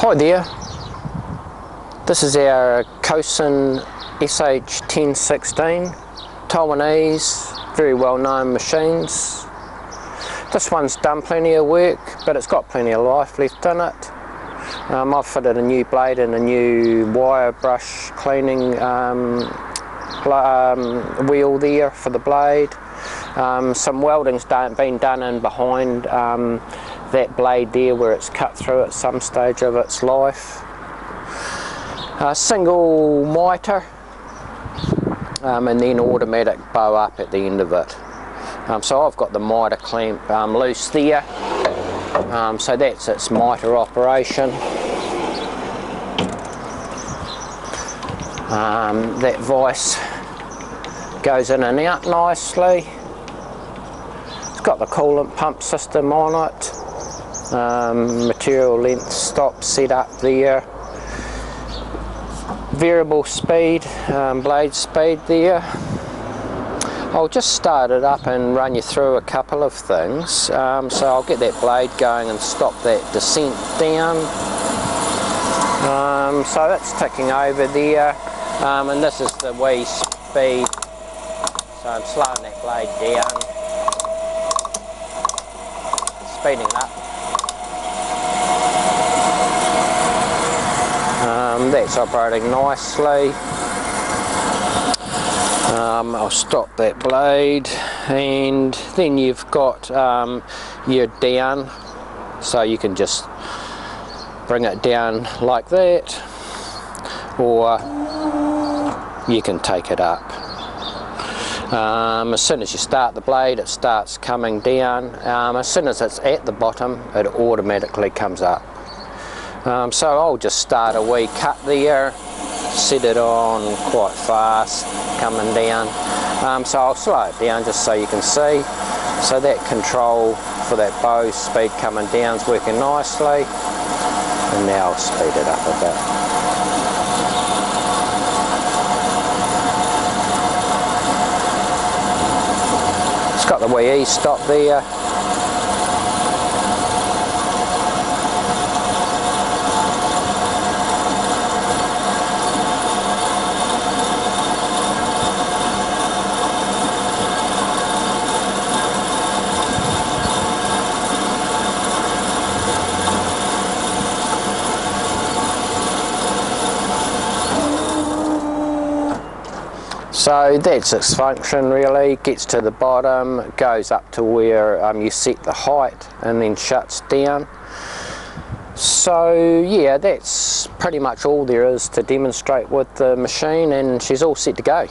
Hi there, this is our Cosen SH-1016 Taiwanese, very well known machines. This one's done plenty of work, but it's got plenty of life left in it. I've fitted a new blade and a new wire brush cleaning wheel there for the blade. Some welding's been done in behind that blade there where it's cut through at some stage of its life. A single mitre and then automatic bow up at the end of it. So I've got the mitre clamp loose there, so that's its mitre operation. That vice goes in and out nicely. It's got the coolant pump system on it. Material length stop set up there. Variable speed, blade speed there. I'll just start it up and run you through a couple of things. So I'll get that blade going and stop that descent down. So that's ticking over there, and this is the wee speed. So I'm slowing that blade down, speeding it up. That's operating nicely. I'll stop that blade, and then you've got your down, so you can just bring it down like that, or you can take it up. As soon as you start the blade, it starts coming down. As soon as it's at the bottom, it automatically comes up. So I'll just start a wee cut there, set it on quite fast, coming down. So I'll slow it down just so you can see. So that control for that bow speed coming down is working nicely. And now I'll speed it up a bit. It's got the wee e-stop there. So that's its function really. Gets to the bottom, goes up to where you set the height, and then shuts down. So yeah, that's pretty much all there is to demonstrate with the machine, and she's all set to go.